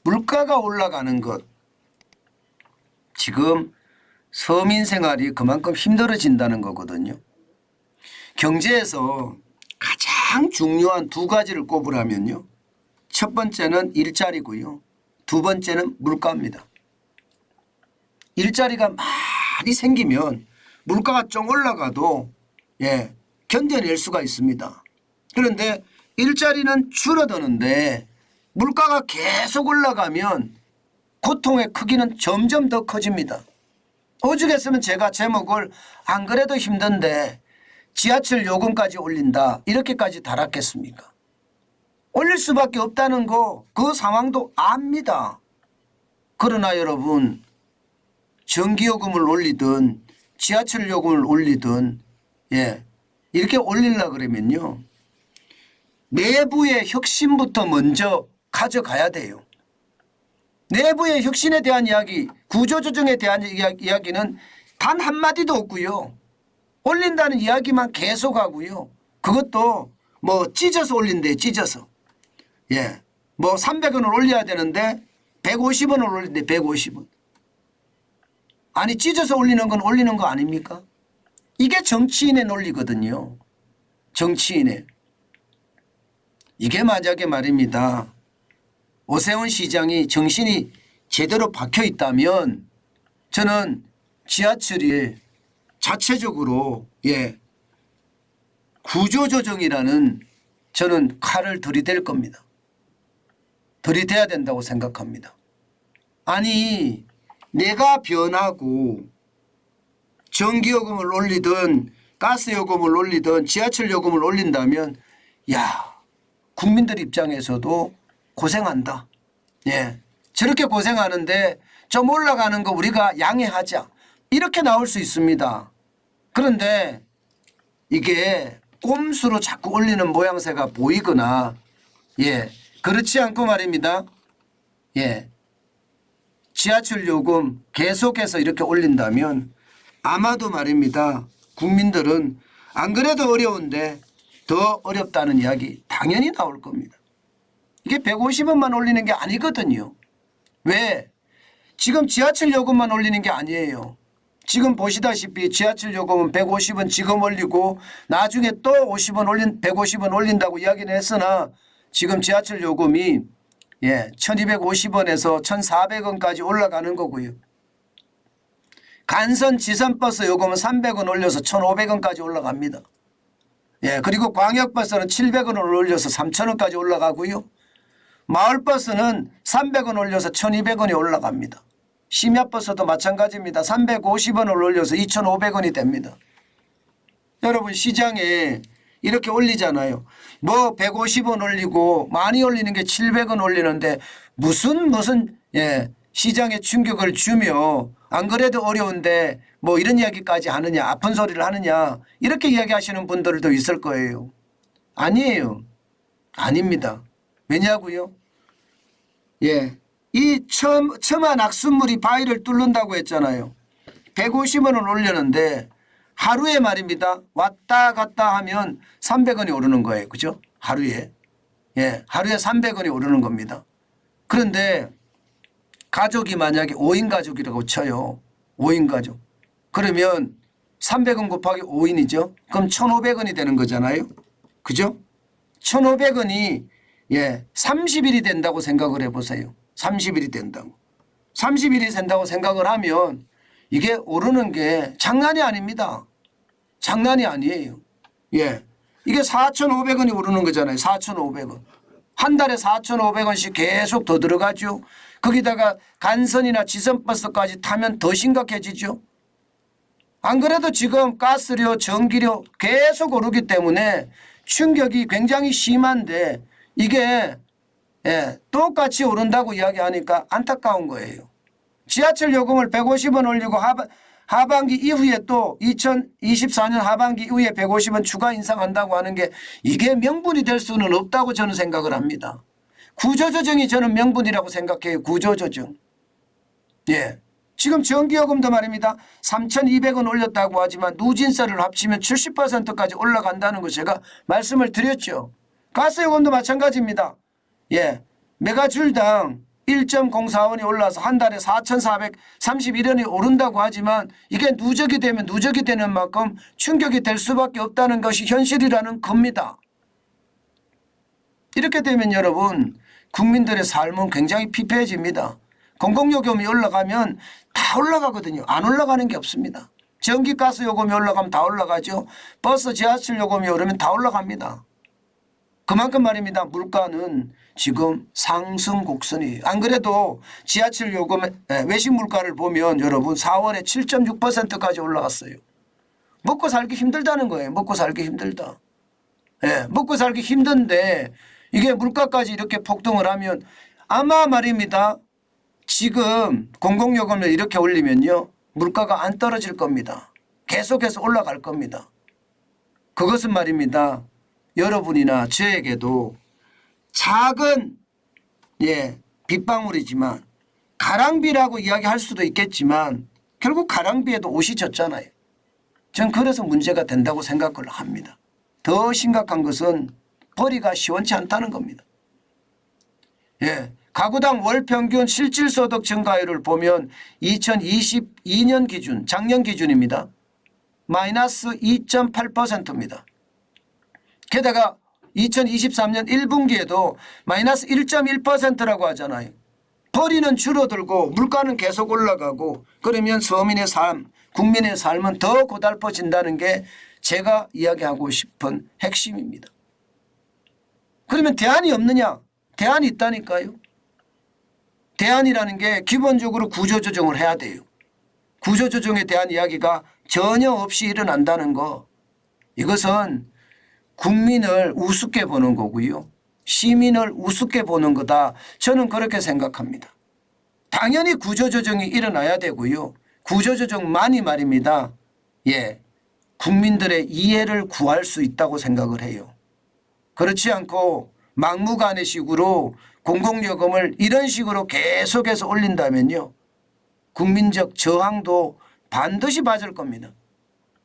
물가가 올라가는 것. 지금 서민 생활이 그만큼 힘들어진다는 거거든요. 경제에서 가장 중요한 두 가지를 꼽으라면요. 첫 번째는 일자리고요. 두 번째는 물가입니다. 일자리가 많이 생기면 물가가 좀 올라가도 견뎌낼 수가 있습니다. 그런데 일자리는 줄어드는데 물가가 계속 올라가면 고통의 크기는 점점 더 커집니다. 오죽했으면 제가 제목을 안 그래도 힘든데 지하철 요금까지 올린다 이렇게까지 달았겠습니까? 올릴 수밖에 없다는 거 그 상황도 압니다. 그러나 여러분 전기요금을 올리든 지하철 요금을 올리든 이렇게 올리려고 그러면요. 내부의 혁신부터 먼저 가져가야 돼요. 내부의 혁신에 대한 이야기, 구조조정에 대한 이야기는 단 한마디도 없고요. 올린다는 이야기만 계속하고요. 그것도 뭐 찢어서 올린대 찢어서. 뭐 300원을 올려야 되는데 150원을 올린대 150원. 아니 찢어서 올리는 건 올리는 거 아닙니까? 이게 정치인의 논리거든요. 정치인의. 이게 만약에 말입니다. 오세훈 시장이 정신이 제대로 박혀 있다면 저는 지하철이 자체적으로 구조조정이라는 저는 칼을 들이댈 겁니다. 들이대야 된다고 생각합니다. 아니 내가 변하고 전기요금을 올리든 가스요금을 올리든 지하철 요금을 올린다면 국민들 입장에서도 고생한다. 저렇게 고생하는데 좀 올라가는 거 우리가 양해하자. 이렇게 나올 수 있습니다. 그런데 이게 꼼수로 자꾸 올리는 모양새가 보이거나 그렇지 않고 말입니다. 지하철 요금 계속해서 이렇게 올린다면 아마도 말입니다. 국민들은 안 그래도 어려운데 더 어렵다는 이야기 당연히 나올 겁니다. 이게 150원만 올리는 게 아니거든요. 왜? 지금 지하철 요금만 올리는 게 아니에요. 지금 보시다시피 지하철 요금은 150원 지금 올리고 나중에 또 150원 올린다고 이야기는 했으나 지금 지하철 요금이 1250원에서 1400원까지 올라가는 거고요. 간선 지선버스 요금은 300원 올려서 1500원까지 올라갑니다. 그리고 광역버스는 700원을 올려서 3000원까지 올라가고요. 마을버스는 300원 올려서 1200원이 올라갑니다. 심야버스도 마찬가지입니다. 350원을 올려서 2500원이 됩니다. 여러분 시장에 이렇게 올리잖아요. 뭐 150원 올리고 많이 올리는 게 700원 올리는데 무슨 시장에 충격을 주며 안 그래도 어려운데 뭐 이런 이야기까지 하느냐 아픈 소리를 하느냐 이렇게 이야기하시는 분들도 있을 거예요. 아니에요. 아닙니다. 왜냐고요? 이 처마 낙숫물이 바위를 뚫는다고 했잖아요. 150원을 올렸는데 하루에 말입니다. 왔다 갔다 하면 300원이 오르는 거예요. 그죠? 하루에. 하루에 300원이 오르는 겁니다. 그런데 가족이 만약에 5인 가족이라고 쳐요. 5인 가족. 그러면 300원 곱하기 5인이죠. 그럼 1,500원이 되는 거잖아요. 그죠? 1,500원이 30일이 된다고 생각을 해보세요. 30일이 된다고. 30일이 된다고 생각을 하면 이게 오르는 게 장난이 아닙니다. 장난이 아니에요. 이게 4,500원이 오르는 거잖아요. 4,500원. 한 달에 4,500원씩 계속 더 들어가죠. 거기다가 간선이나 지선버스까지 타면 더 심각해지죠. 안 그래도 지금 가스료, 전기료 계속 오르기 때문에 충격이 굉장히 심한데 이게 똑같이 오른다고 이야기하니까 안타까운 거예요. 지하철 요금을 150원 올리고 하반기 이후에 또 2024년 하반기 이후에 150원 추가 인상한다고 하는 게 이게 명분이 될 수는 없다고 저는 생각을 합니다. 구조조정이 저는 명분이라고 생각해요. 구조조정. 지금 전기요금도 말입니다. 3,200원 올렸다고 하지만 누진세를 합치면 70%까지 올라간다는 거 제가 말씀을 드렸죠. 가스요금도 마찬가지입니다. 메가줄당 1.04원이 올라서 한 달에 4,431원이 오른다고 하지만 이게 누적이 되면 누적이 되는 만큼 충격이 될 수밖에 없다는 것이 현실이라는 겁니다. 이렇게 되면 여러분 국민들의 삶은 굉장히 피폐해집니다. 공공요금이 올라가면 다 올라가거든요. 안 올라가는 게 없습니다. 전기가스 요금이 올라가면 다 올라가죠. 버스 지하철 요금이 오르면 다 올라갑니다. 그만큼 말입니다. 물가는 지금 상승 곡선이에요. 안 그래도 지하철 요금 외식 물가를 보면 여러분 4월에 7.6%까지 올라갔어요. 먹고 살기 힘들다는 거예요. 먹고 살기 힘들다. 먹고 살기 힘든데 이게 물가까지 이렇게 폭등을 하면 아마 말입니다. 지금 공공요금을 이렇게 올리면요. 물가가 안 떨어질 겁니다. 계속해서 올라갈 겁니다. 그것은 말입니다. 여러분이나 저에게도 작은 빗방울이지만 가랑비라고 이야기할 수도 있겠지만 결국 가랑비에도 옷이 젖잖아요. 전 그래서 문제가 된다고 생각을 합니다. 더 심각한 것은 벌이가 시원치 않다는 겁니다. 가구당 월 평균 실질소득 증가율을 보면 2022년 기준 작년 기준입니다. 마이너스 2.8%입니다. 게다가 2023년 1분기에도 마이너스 1.1%라고 하잖아요. 벌이는 줄어들고 물가는 계속 올라가고 그러면 서민의 삶, 국민의 삶은 더 고달퍼진다는 게 제가 이야기하고 싶은 핵심입니다. 그러면 대안이 없느냐? 대안이 있다니까요. 대안이라는 게 기본적으로 구조조정을 해야 돼요. 구조조정에 대한 이야기가 전혀 없이 일어난다는 거, 이것은 국민을 우습게 보는 거고요. 시민을 우습게 보는 거다. 저는 그렇게 생각합니다. 당연히 구조조정이 일어나야 되고요. 구조조정만이 말입니다. 국민들의 이해를 구할 수 있다고 생각을 해요. 그렇지 않고 막무가내식으로 공공요금을 이런 식으로 계속해서 올린다면요. 국민적 저항도 반드시 받을 겁니다.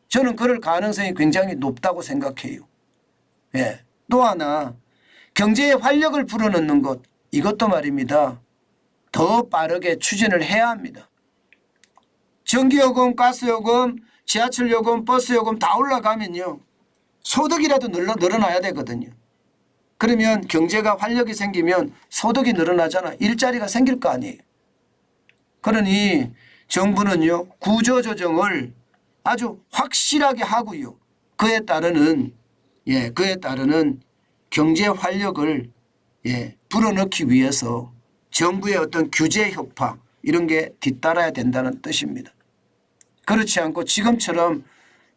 저는 그럴 가능성이 굉장히 높다고 생각해요. 또 하나 경제에 활력을 불어넣는 것, 이것도 말입니다. 더 빠르게 추진을 해야 합니다. 전기요금, 가스요금, 지하철요금, 버스요금 다 올라가면요. 소득이라도 늘어나야 되거든요. 그러면 경제가 활력이 생기면 소득이 늘어나잖아. 일자리가 생길 거 아니에요. 그러니 정부는요. 구조조정을 아주 확실하게 하고요. 그에 따르는 경제 활력을 불어넣기 위해서 정부의 어떤 규제 협파 이런 게 뒤따라야 된다는 뜻입니다. 그렇지 않고 지금처럼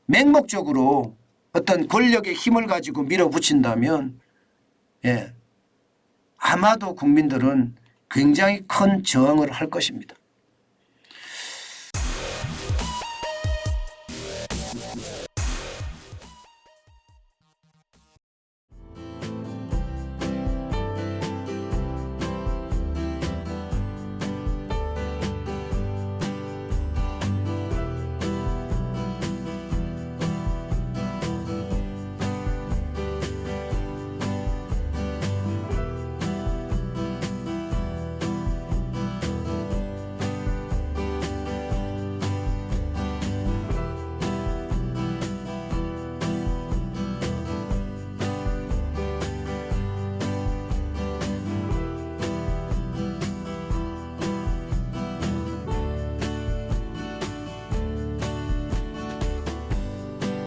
맹목적으로 어떤 권력의 힘을 가지고 밀어붙인다면 아마도 국민들은 굉장히 큰 저항을 할 것입니다.